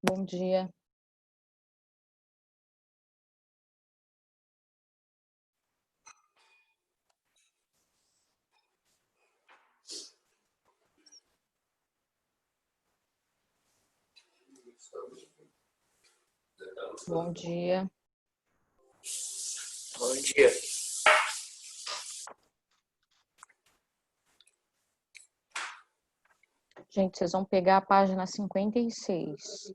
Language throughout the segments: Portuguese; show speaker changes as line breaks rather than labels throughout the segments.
Bom dia. Bom dia.
Bom dia.
Gente, vocês vão pegar a página 56.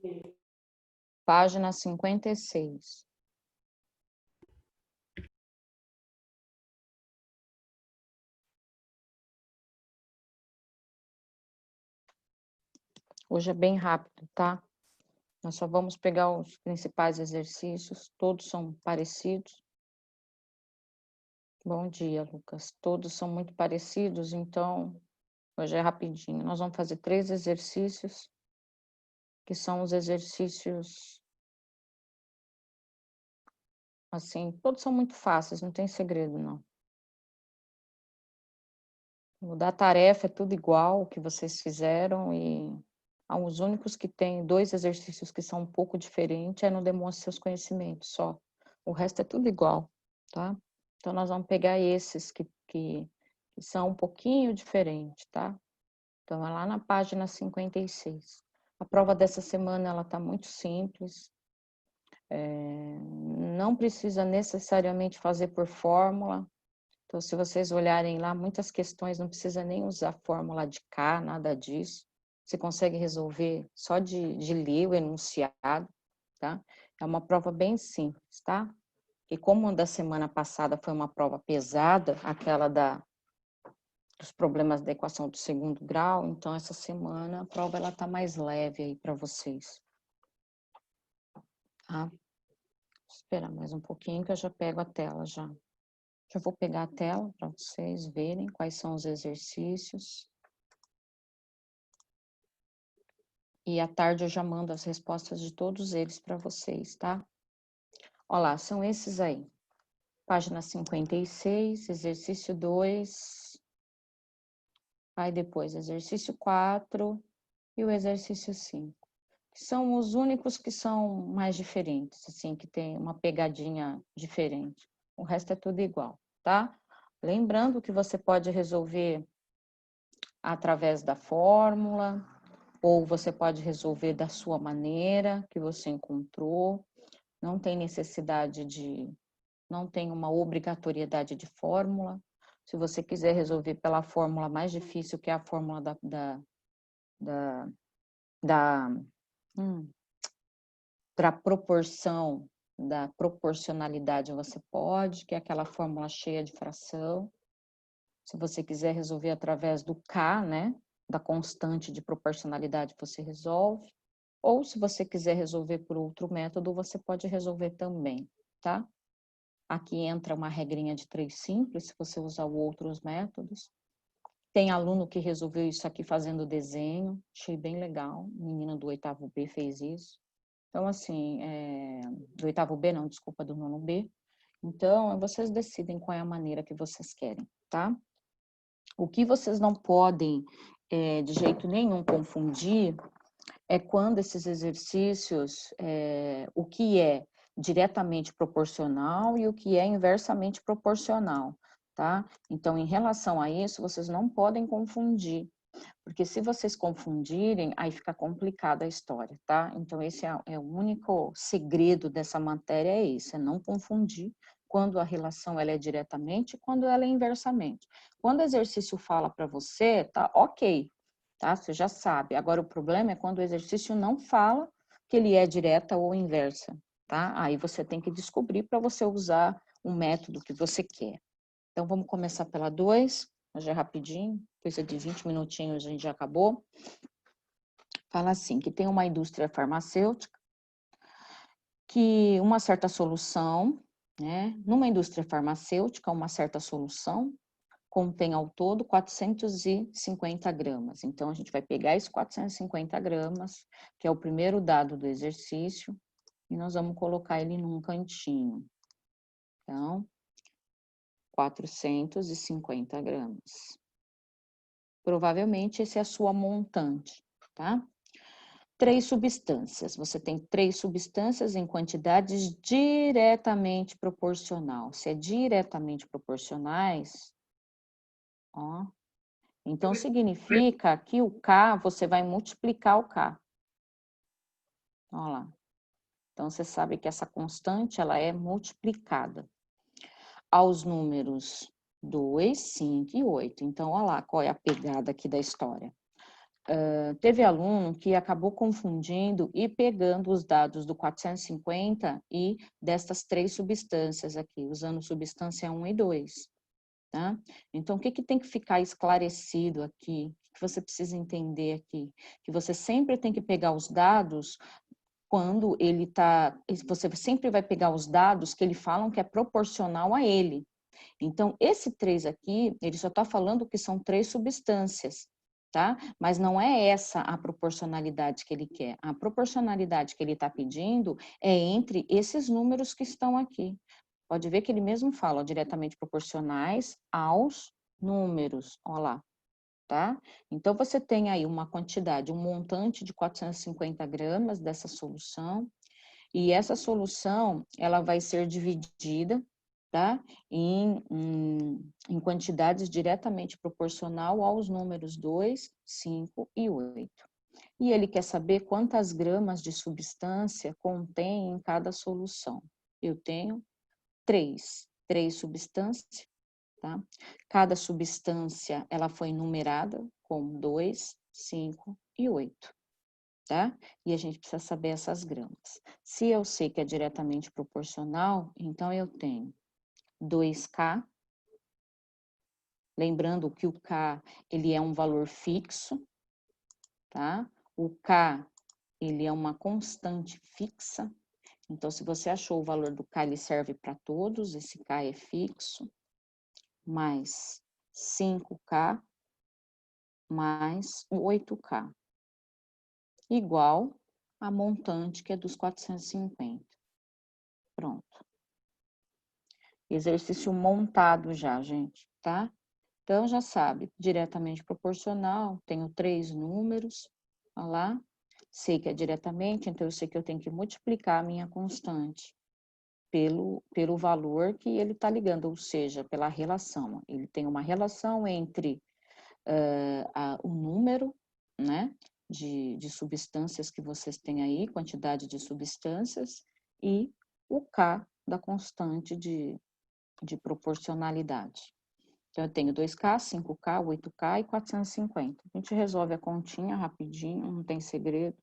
Página 56. Hoje é bem rápido, tá? Nós só vamos pegar os principais exercícios, todos são parecidos. Bom dia, Lucas. Todos são muito parecidos, então hoje é rapidinho. Nós vamos fazer 3 exercícios, que são os exercícios, assim, todos são muito fáceis, não tem segredo, não. O da tarefa é tudo igual, o que vocês fizeram, e os únicos que tem 2 exercícios que são um pouco diferentes é no demonstre seus conhecimentos, só. O resto é tudo igual, tá? Então, nós vamos pegar esses que são um pouquinho diferentes, tá? Então, é lá na página 56. A prova dessa semana, ela tá muito simples. Não precisa necessariamente fazer por fórmula. Então, se vocês olharem lá, muitas questões não precisa nem usar fórmula de K, nada disso. Você consegue resolver só de ler o enunciado, tá? É uma prova bem simples, tá? E como a da semana passada foi uma prova pesada, aquela dos problemas da equação do segundo grau, então essa semana a prova ela tá mais leve aí para vocês. Tá? Vou esperar mais um pouquinho que eu já pego a tela já. Já vou pegar a tela para vocês verem quais são os exercícios. E à tarde eu já mando as respostas de todos eles para vocês, tá? Olha lá, são esses aí. Página 56, exercício 2. Aí depois exercício 4 e o exercício 5. Que são os únicos que são mais diferentes, assim, que tem uma pegadinha diferente. O resto é tudo igual, tá? Lembrando que você pode resolver através da fórmula, ou você pode resolver da sua maneira que você encontrou. Não tem necessidade não tem uma obrigatoriedade de fórmula. Se você quiser resolver pela fórmula mais difícil, que é a fórmula da, da proporção, da proporcionalidade, você pode, que é aquela fórmula cheia de fração. Se você quiser resolver através do K, né, da constante de proporcionalidade, você resolve. Ou se você quiser resolver por outro método, você pode resolver também, tá? Aqui entra uma regrinha de 3 simples, se você usar outros métodos. Tem aluno que resolveu isso aqui fazendo desenho, achei bem legal, menina do 8º B fez isso. Então, assim, do 8º B não, desculpa, do 9º B. Então, vocês decidem qual é a maneira que vocês querem, tá? O que vocês não podem, de jeito nenhum, confundir é quando esses exercícios, o que é diretamente proporcional e o que é inversamente proporcional, tá? Então, em relação a isso, vocês não podem confundir, porque se vocês confundirem, aí fica complicada a história, tá? Então, esse é o único segredo dessa matéria, é esse, é não confundir quando a relação ela é diretamente e quando ela é inversamente. Quando o exercício fala para você, tá ok, tá? Você já sabe. Agora, o problema é quando o exercício não fala que ele é direta ou inversa, tá? Aí você tem que descobrir para você usar o método que você quer. Então, vamos começar pela 2, hoje é rapidinho, coisa de 20 minutinhos a gente já acabou. Fala assim, que tem uma indústria farmacêutica, que uma certa solução, né? Numa indústria farmacêutica, uma certa solução contém ao todo 450 gramas. Então, a gente vai pegar esses 450 gramas, que é o primeiro dado do exercício, e nós vamos colocar ele num cantinho. Então, 450 gramas. Provavelmente, esse é a sua montante, tá? 3 substâncias. Você tem 3 substâncias em quantidades diretamente proporcional. Se é diretamente proporcionais, ó, então significa que o K, você vai multiplicar o K. Olha lá. Então, você sabe que essa constante, ela é multiplicada aos números 2, 5 e 8. Então, olha lá qual é a pegada aqui da história. Teve aluno que acabou confundindo e pegando os dados do 450 e destas 3 substâncias aqui, usando substância 1 e 2. Tá? Então, o que tem que ficar esclarecido aqui? O que você precisa entender aqui? Que você sempre tem que pegar os dados quando ele está... Você sempre vai pegar os dados que ele falam que é proporcional a ele. Então, esse 3 aqui, ele só está falando que são 3 substâncias, tá? Mas não é essa a proporcionalidade que ele quer. A proporcionalidade que ele está pedindo é entre esses números que estão aqui. Pode ver que ele mesmo fala diretamente proporcionais aos números, ó lá, tá? Então, você tem aí uma quantidade, um montante de 450 gramas dessa solução, e essa solução, ela vai ser dividida, tá? Em quantidades diretamente proporcional aos números 2, 5 e 8. E ele quer saber quantas gramas de substância contém em cada solução. Eu tenho 3 substâncias, tá? Cada substância, ela foi numerada com 2, 5 e 8. Tá? E a gente precisa saber essas gramas. Se eu sei que é diretamente proporcional, então eu tenho 2K, lembrando que o K, ele é um valor fixo, tá? O K, ele é uma constante fixa, então se você achou o valor do K, ele serve para todos, esse K é fixo, mais 5K, mais 8K, igual a montante que é dos 450. Pronto. Exercício montado já, gente, tá? Então, já sabe, diretamente proporcional, tenho 3 números, olha lá, sei que é diretamente, então eu sei que eu tenho que multiplicar a minha constante pelo valor que ele está ligando, ou seja, pela relação. Ele tem uma relação entre o número, né, de substâncias que vocês têm aí, quantidade de substâncias, e o K da constante de proporcionalidade. Então, eu tenho 2K, 5K, 8K e 450. A gente resolve a continha rapidinho, não tem segredo.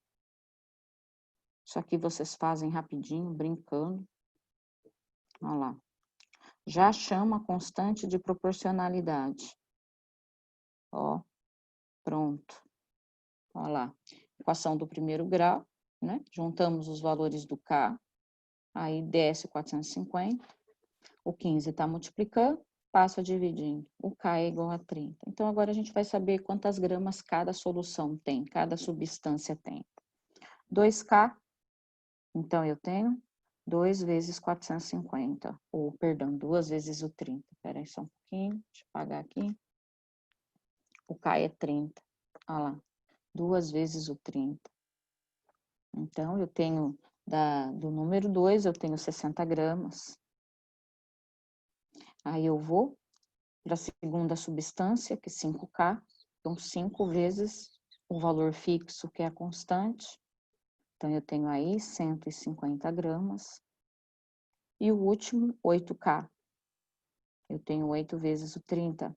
Isso aqui vocês fazem rapidinho, brincando. Olha lá. Já chama a constante de proporcionalidade. Ó, pronto. Olha lá. Equação do primeiro grau, né? Juntamos os valores do K, aí desce 450. O 15 está multiplicando, passa dividindo. O K é igual a 30. Então, agora a gente vai saber quantas gramas cada solução tem, cada substância tem. 2K, então eu tenho 2 vezes 450, ou, perdão, 2 vezes o 30. Espera aí só um pouquinho, deixa eu apagar aqui. O K é 30, olha lá, 2 vezes o 30. Então, eu tenho, do número 2, eu tenho 60 gramas. Aí eu vou para a segunda substância, que é 5K, então 5 vezes o valor fixo, que é a constante. Então, eu tenho aí 150 gramas. E o último, 8K. Eu tenho 8 vezes o 30.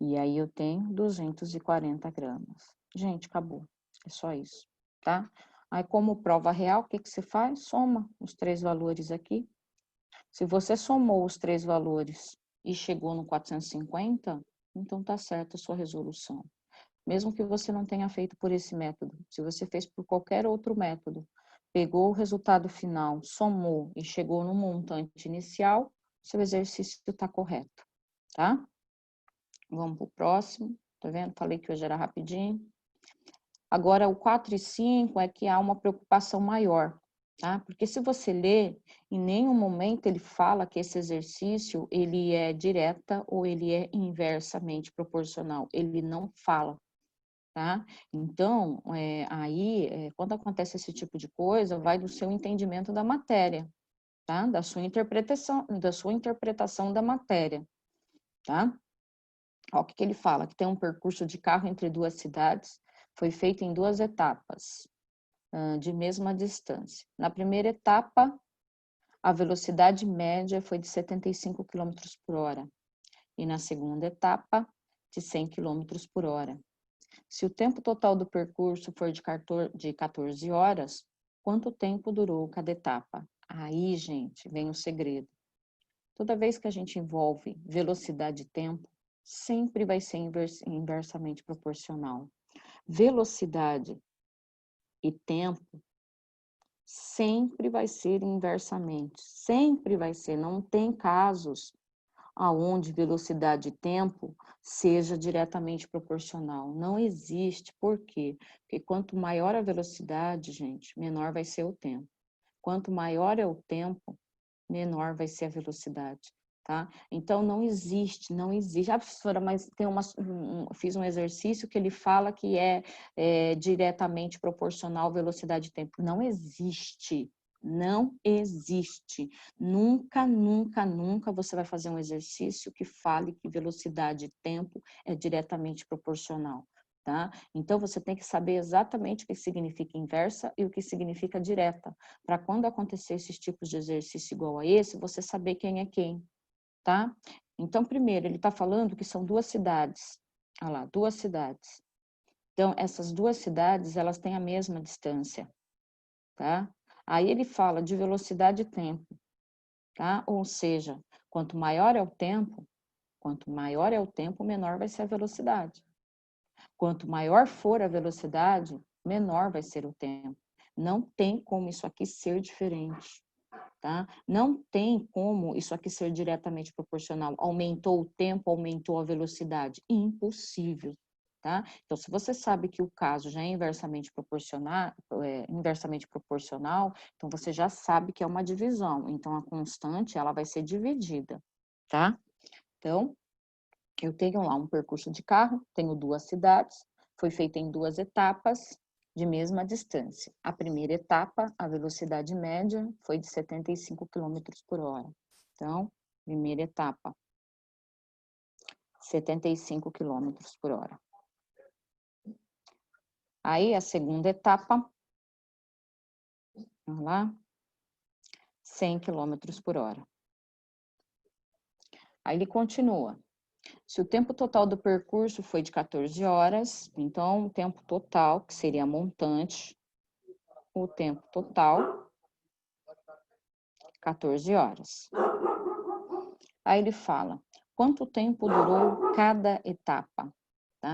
E aí eu tenho 240 gramas. Gente, acabou. É só isso, tá? Aí, como prova real, o que você faz? Soma os 3 valores aqui. Se você somou os 3 valores e chegou no 450, então tá certa a sua resolução. Mesmo que você não tenha feito por esse método, se você fez por qualquer outro método, pegou o resultado final, somou e chegou no montante inicial, seu exercício está correto, tá? Vamos para o próximo, tá vendo? Falei que hoje era rapidinho. Agora, o 4 e 5 é que há uma preocupação maior, tá? Porque se você ler, em nenhum momento ele fala que esse exercício, ele é direta ou ele é inversamente proporcional. Ele não fala, tá? Então, quando acontece esse tipo de coisa, vai do seu entendimento da matéria, tá? Da sua interpretação da matéria, tá? Ó, o que ele fala? Que tem um percurso de carro entre duas cidades, foi feito em duas etapas, de mesma distância. Na primeira etapa, a velocidade média foi de 75 km por hora, e na segunda etapa, de 100 km por hora. Se o tempo total do percurso for de 14 horas, quanto tempo durou cada etapa? Aí, gente, vem o segredo. Toda vez que a gente envolve velocidade e tempo, sempre vai ser inversamente proporcional. Velocidade e tempo sempre vai ser inversamente, sempre vai ser. Não tem casos aonde velocidade e tempo seja diretamente proporcional. Não existe. Por quê? Porque quanto maior a velocidade, gente, menor vai ser o tempo. Quanto maior é o tempo, menor vai ser a velocidade, tá? Então, não existe. Ah, professora, mas fiz um exercício que ele fala que é diretamente proporcional velocidade e tempo. Não existe. Não existe. Nunca, nunca, nunca você vai fazer um exercício que fale que velocidade e tempo é diretamente proporcional, tá? Então, você tem que saber exatamente o que significa inversa e o que significa direta, para quando acontecer esses tipos de exercício igual a esse, você saber quem é quem, tá? Então, primeiro, ele está falando que são duas cidades. Olha lá, duas cidades. Então, essas duas cidades, elas têm a mesma distância, tá? Aí ele fala de velocidade e tempo, tá? Ou seja, quanto maior é o tempo, menor vai ser a velocidade. Quanto maior for a velocidade, menor vai ser o tempo. Não tem como isso aqui ser diferente, tá? Não tem como isso aqui ser diretamente proporcional. Aumentou o tempo, aumentou a velocidade. Impossível, tá? Então, se você sabe que o caso já é inversamente proporcional, então você já sabe que é uma divisão. Então, a constante, ela vai ser dividida, tá? Então, eu tenho lá um percurso de carro, tenho duas cidades, foi feito em duas etapas, de mesma distância. A primeira etapa, a velocidade média foi de 75 km por hora. Então, primeira etapa, 75 km por hora. Aí, a segunda etapa, vamos lá, 100 km por hora. Aí ele continua. Se o tempo total do percurso foi de 14 horas, então o tempo total, que seria a montante, o tempo total, 14 horas. Aí ele fala, quanto tempo durou cada etapa, tá?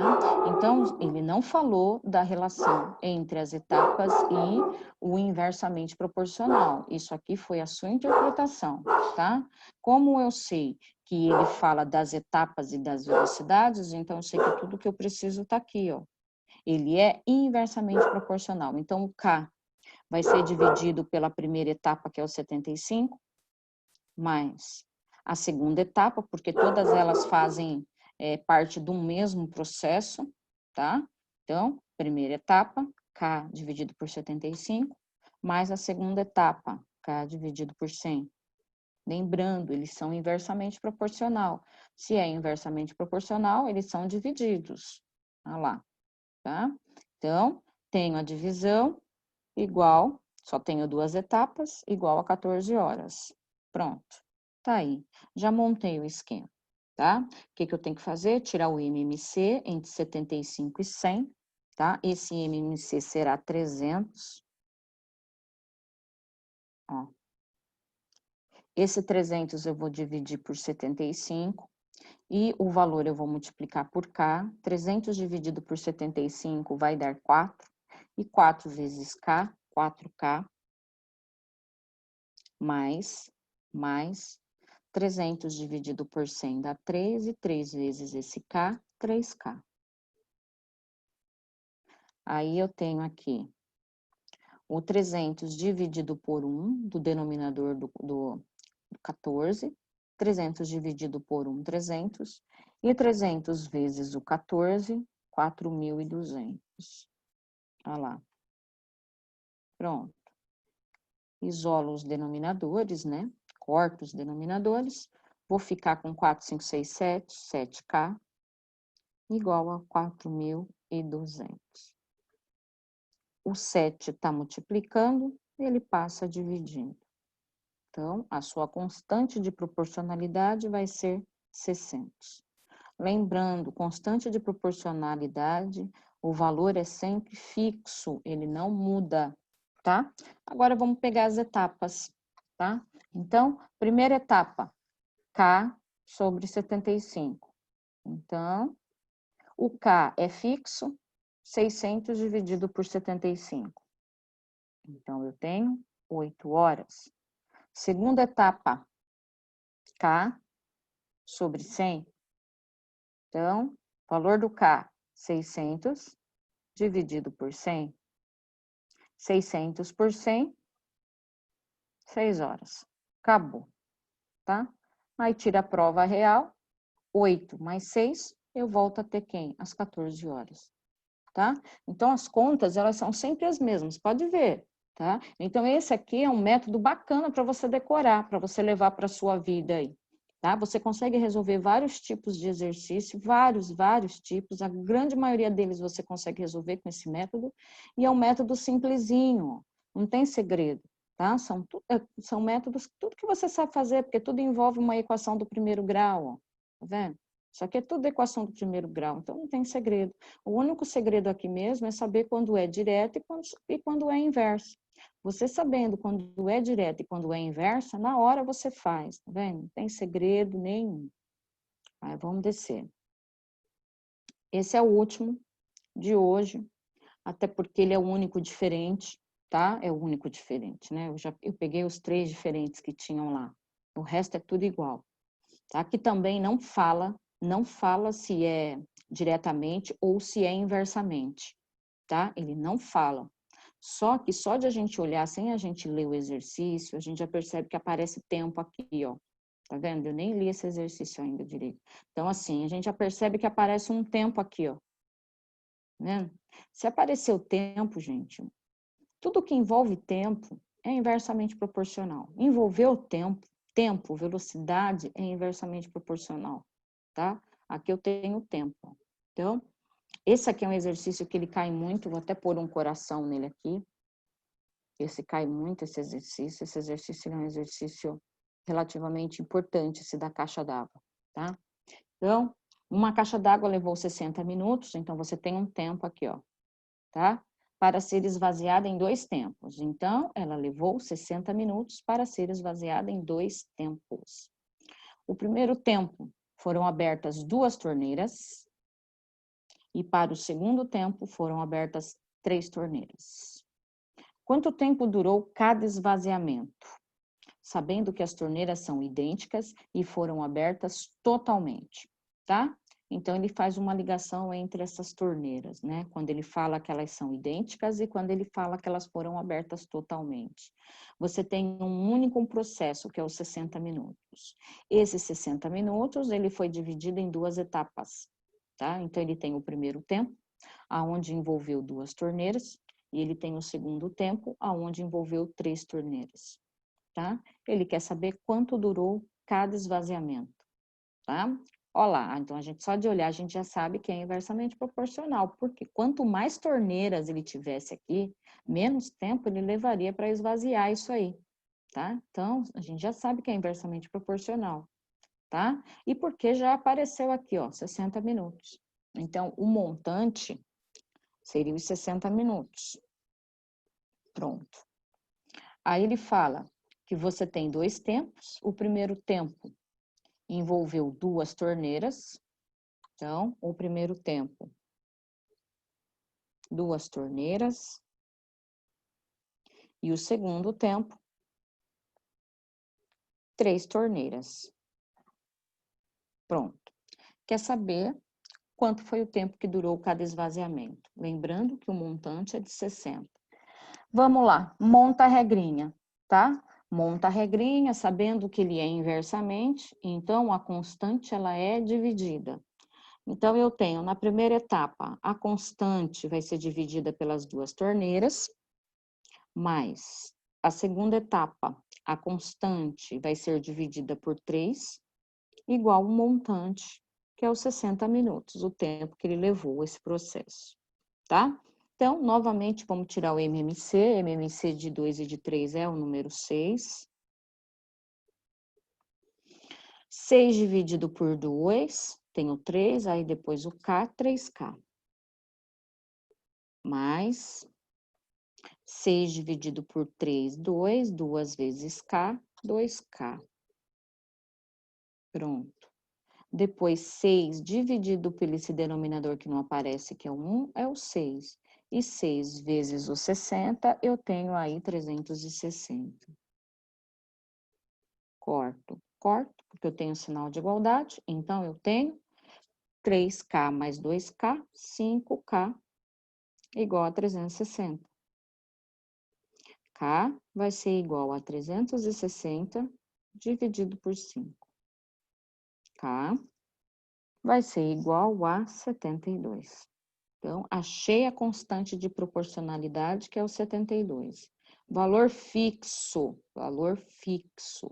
Então, ele não falou da relação entre as etapas e o inversamente proporcional. Isso aqui foi a sua interpretação, tá? Como eu sei que ele fala das etapas e das velocidades, então eu sei que tudo que eu preciso está aqui, ó. Ele é inversamente proporcional. Então, o K vai ser dividido pela primeira etapa, que é o 75, mais a segunda etapa, porque todas elas fazem parte do mesmo processo, tá? Então, primeira etapa, K dividido por 75, mais a segunda etapa, K dividido por 100. Lembrando, eles são inversamente proporcional. Se é inversamente proporcional, eles são divididos. Olha lá, tá? Então, tenho a divisão igual, só tenho duas etapas, igual a 14 horas. Pronto, tá aí. Já montei o esquema, tá? O que eu tenho que fazer? Tirar o MMC entre 75 e 100, tá? Esse MMC será 300. Ó. Esse 300 eu vou dividir por 75 e o valor eu vou multiplicar por K. 300 dividido por 75 vai dar 4. E 4 vezes K, 4K, mais 300 dividido por 100 dá 3, e 3 vezes esse K, 3K. Aí eu tenho aqui o 300 dividido por 1, do denominador do 14, 300 dividido por 1, 300, e 300 vezes o 14, 4.200. Olha lá. Pronto. Isolo os denominadores, né? Corto os denominadores. Vou ficar com 4, 5, 6, 7, 7K, igual a 4.200. O 7 está multiplicando, ele passa dividindo. Então, a sua constante de proporcionalidade vai ser 600. Lembrando, constante de proporcionalidade, o valor é sempre fixo, ele não muda, tá? Agora, vamos pegar as etapas, tá? Então, primeira etapa, K sobre 75. Então, o K é fixo, 600 dividido por 75. Então, eu tenho 8 horas. Segunda etapa, K sobre 100. Então, valor do K, 600 dividido por 100. 600 por 100, 6 horas. Acabou, tá? Aí tira a prova real, 8 mais 6, eu volto a ter quem? As 14 horas, tá? Então, as contas, elas são sempre as mesmas, pode ver, tá? Então, esse aqui é um método bacana para você decorar, para você levar para a sua vida aí, tá? Você consegue resolver vários tipos de exercício, vários tipos, a grande maioria deles você consegue resolver com esse método, e é um método simplesinho, não tem segredo, tá? São métodos, tudo que você sabe fazer, porque tudo envolve uma equação do primeiro grau, ó, tá vendo? Isso aqui é tudo equação do primeiro grau, então não tem segredo. O único segredo aqui mesmo é saber quando é direto e quando é inverso. Você sabendo quando é direto e quando é inversa, na hora você faz, tá vendo? Não tem segredo nenhum. Aí vamos descer. Esse é o último de hoje, até porque ele é o único diferente, tá? É o único diferente, né? Eu peguei os 3 diferentes que tinham lá. O resto é tudo igual, tá? Aqui também não fala se é diretamente ou se é inversamente, tá? Ele não fala. Só que só de a gente olhar, sem a gente ler o exercício, a gente já percebe que aparece tempo aqui, ó. Tá vendo? Eu nem li esse exercício ainda direito. Então, assim, a gente já percebe que aparece um tempo aqui, ó. Né? Se aparecer o tempo, gente, tudo que envolve tempo é inversamente proporcional. Envolveu tempo, velocidade é inversamente proporcional, tá? Aqui eu tenho tempo. Então, esse aqui é um exercício que ele cai muito, vou até pôr um coração nele aqui. Esse cai muito, esse exercício é um exercício relativamente importante, esse da caixa d'água, tá? Então, uma caixa d'água levou 60 minutos, então você tem um tempo aqui, ó, tá? Para ser esvaziada em 2 tempos. Então, ela levou 60 minutos para ser esvaziada em 2 tempos. O primeiro tempo foram abertas 2 torneiras e para o segundo tempo foram abertas 3 torneiras. Quanto tempo durou cada esvaziamento? Sabendo que as torneiras são idênticas e foram abertas totalmente, tá? Então, ele faz uma ligação entre essas torneiras, né? Quando ele fala que elas são idênticas e quando ele fala que elas foram abertas totalmente. Você tem um único processo, que é os 60 minutos. Esses 60 minutos, ele foi dividido em 2 etapas, tá? Então, ele tem o primeiro tempo, aonde envolveu 2 torneiras, e ele tem o segundo tempo, aonde envolveu 3 torneiras, tá? Ele quer saber quanto durou cada esvaziamento, tá? Olha lá, então a gente só de olhar a gente já sabe que é inversamente proporcional, porque quanto mais torneiras ele tivesse aqui, menos tempo ele levaria para esvaziar isso aí, tá? Então, a gente já sabe que é inversamente proporcional, tá? E porque já apareceu aqui, ó, 60 minutos. Então, o montante seria os 60 minutos. Pronto. Aí ele fala que você tem 2 tempos. O primeiro tempo envolveu 2 torneiras. Então, o primeiro tempo, 2 torneiras. E o segundo tempo, 3 torneiras. Pronto. Quer saber quanto foi o tempo que durou cada esvaziamento? Lembrando que o montante é de 60. Vamos lá, monta a regrinha, tá? Monta a regrinha, sabendo que ele é inversamente, então a constante ela é dividida. Então, eu tenho, na primeira etapa, a constante vai ser dividida pelas duas torneiras, mais a segunda etapa, a constante vai ser dividida por 3, igual o montante, que é os 60 minutos, o tempo que ele levou esse processo, tá? Então, novamente, vamos tirar o MMC. MMC de 2 e de 3 é o número 6. 6 dividido por 2, tenho 3, aí depois o K, 3K. Mais 6 dividido por 3, 2, 2 vezes K, 2K. Pronto. Depois, 6 dividido pelo esse denominador que não aparece, que é o 1, é o 6. E 6 vezes o 60, eu tenho aí 360. Corto, porque eu tenho sinal de igualdade. Então, eu tenho 3K mais 2K, 5K, igual a 360. K vai ser igual a 360 dividido por 5. K vai ser igual a 72. Então, achei a constante de proporcionalidade, que é o 72. Valor fixo, valor fixo.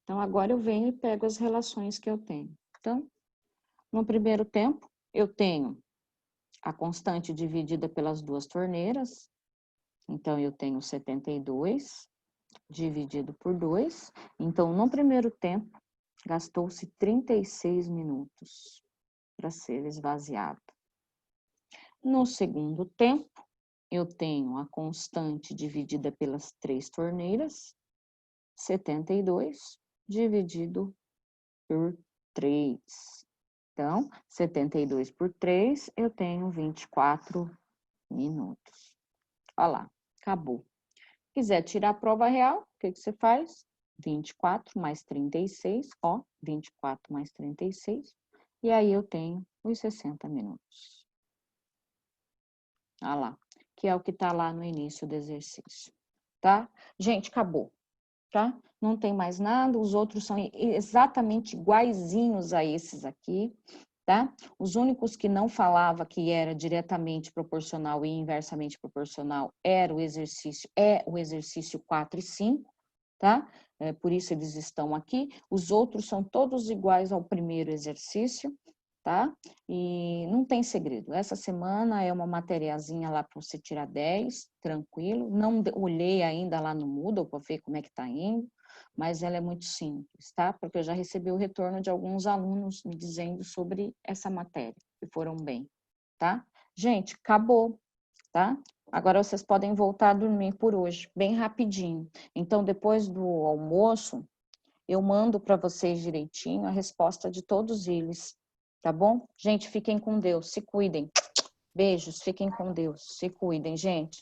Então, agora eu venho e pego as relações que eu tenho. Então, no primeiro tempo, eu tenho a constante dividida pelas duas torneiras. Então, eu tenho 72 dividido por 2. Então, no primeiro tempo, gastou-se 36 minutos para ser esvaziado. No segundo tempo, eu tenho a constante dividida pelas 3 torneiras, 72 dividido por 3. Então, 72 por 3, eu tenho 24 minutos. Olha lá, acabou. Quiser tirar a prova real, o que você faz? 24 mais 36, ó, 24 mais 36, e aí eu tenho os 60 minutos. Olha lá, que é o que está lá no início do exercício, tá? Gente, acabou, tá? Não tem mais nada, os outros são exatamente iguaizinhos a esses aqui, tá? Os únicos que não falava que era diretamente proporcional e inversamente proporcional era o exercício 4 e 5, tá? Por isso eles estão aqui. Os outros são todos iguais ao primeiro exercício, tá? E não tem segredo. Essa semana é uma materiazinha lá para você tirar 10, tranquilo. Não olhei ainda lá no Moodle para ver como é que tá indo, mas ela é muito simples, tá? Porque eu já recebi o retorno de alguns alunos me dizendo sobre essa matéria, que foram bem, tá? Gente, acabou, tá? Agora vocês podem voltar a dormir por hoje, bem rapidinho. Então, depois do almoço, eu mando para vocês direitinho a resposta de todos eles, tá bom? Gente, fiquem com Deus, se cuidem. Beijos, fiquem com Deus, se cuidem, gente.